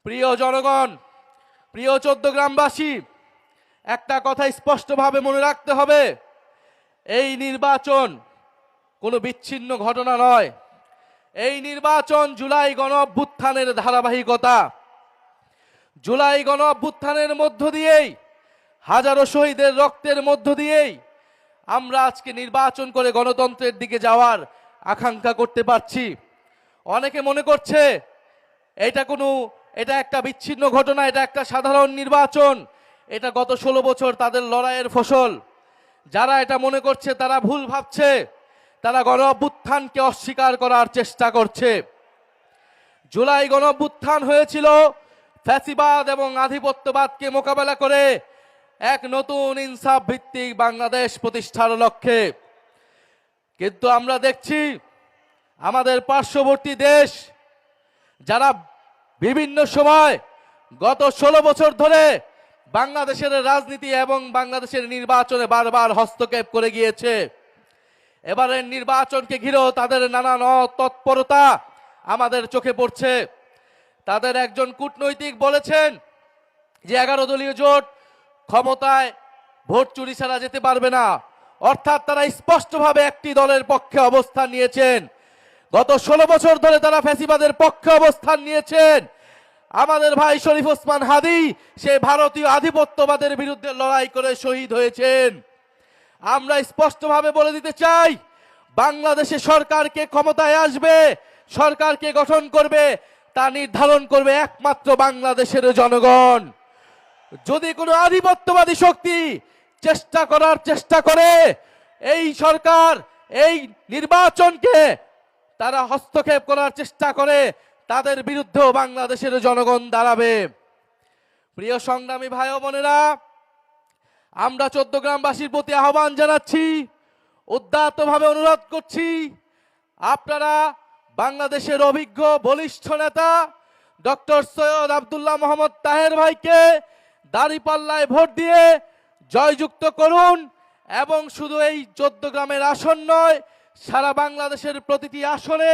প্রিয় জনগণ, প্রিয় চৌদ্দগ্রামবাসী, একটা কথা স্পষ্টভাবে মনে রাখতে হবে, এই নির্বাচন কোনো বিচ্ছিন্ন ঘটনা নয়। এই নির্বাচন জুলাই গণঅভ্যুত্থানের ধারাবাহিকতা। জুলাই গণঅভ্যুত্থানের মধ্য দিয়েই, হাজারো শহীদের রক্তের মধ্য দিয়েই আমরা আজকে নির্বাচন করে গণতন্ত্রের দিকে যাওয়ার আকাঙ্ক্ষা করতে পারছি। অনেকে মনে করছে এটা একটা বিচ্ছিন্ন ঘটনা, এটা একটা সাধারণ নির্বাচন, এটা গত 16 বছর তাদের লড়াইয়ের ফসল। যারা এটা মনে করছে তারা ভুল ভাবছে, তারা গণঅভ্যুত্থানকে অস্বীকার করার চেষ্টা করছে। জুলাই গণঅভ্যুত্থান হয়েছিল ফ্যাসিবাদ এবং আধিপত্যবাদকে মোকাবেলা করে এক নতুন ইনসাফ ভিত্তিক বাংলাদেশ প্রতিষ্ঠার লক্ষ্যে। কিন্তু আমরা দেখছি আমাদের পার্শ্ববর্তী দেশ, যারা বিভিন্ন সময় গত 16 বছর ধরে বাংলাদেশের রাজনীতি এবং বাংলাদেশের নির্বাচনে বারবার হস্তক্ষেপ করে গিয়েছে, এবারের নির্বাচনকে ঘিরেও তাদের নানান তৎপরতা আমাদের চোখে পড়ছে। তাদের একজন কূটনৈতিক বলেছেন যে 11 দলীয় জোট ক্ষমতায় ভোট চুরি ছাড়া যেতে পারবে না। অর্থাৎ তারা স্পষ্টভাবে একটি দলের পক্ষে অবস্থান নিয়েছেন। গত 16 বছর ধরে তারা ফ্যাসিবাদের পক্ষে অবস্থান নিয়েছেন। আমাদের ভাই শরীফ ওসমান হাদি সে ভারতীয় আধিপত্যবাদের বিরুদ্ধে লড়াই করে শহীদ হয়েছেন। আমরা স্পষ্টভাবে বলে দিতে চাই, বাংলাদেশে সরকারকে ক্ষমতায় আসবে, সরকারকে গঠন করবে, তা নির্ধারণ করবে একমাত্র বাংলাদেশের জনগণ। যদি কোনো আধিপত্যবাদী শক্তি চেষ্টা করে এই সরকার, এই নির্বাচনকে তারা হস্তক্ষেপ করার চেষ্টা করে, তাদের বিরুদ্ধেও বাংলাদেশের জনগণ দাঁড়াবে। প্রিয় সংগ্রামী ভাই ও বোনেরা, আমরা চৌদ্দগ্রামবাসীর প্রতি আহ্বান জানাচ্ছি, উদাত্তভাবে অনুরোধ করছি, আপনারা বাংলাদেশের অভিজ্ঞ বলিষ্ঠ নেতা ডক্টর সৈয়দ আব্দুল্লাহ মোহাম্মদ তাহের ভাইকে দাঁড়িপাল্লায় ভোট দিয়ে জয়যুক্ত করুন। এবং শুধু এই চৌদ্দগ্রামের আসন নয়, সারা বাংলাদেশের প্রতিটি আসনে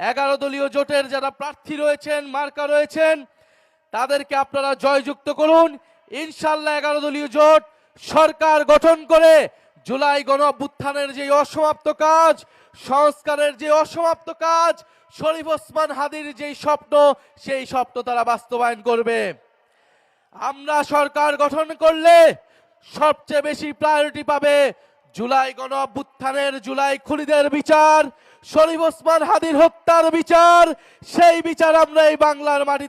11 দলীয় জোটের যারা প্রার্থী রয়েছেন, মার্কা রয়েছেন, তাদেরকে আপনারা জয়যুক্ত করুন। ইনশাআল্লাহ 11 দলীয় জোট সরকার গঠন করে জুলাই গণঅভ্যুত্থানের যে অসমাপ্ত কাজ, সংস্কারের যে অসমাপ্ত কাজ, শরীফ ওসমান হাদির যেই স্বপ্ন, সেই স্বপ্ন তারা বাস্তবায়ন করবে। আমরা সরকার গঠন করলে সবচেয়ে বেশি প্রায়োরিটি পাবে জুলাই গণঅভ্যুত্থানের জুলাই খুনিদের বিচার, শরীফ ওসমান হাদির হত্যার বিচার। সেই বিচার আমরা এই বাংলার মাটিতে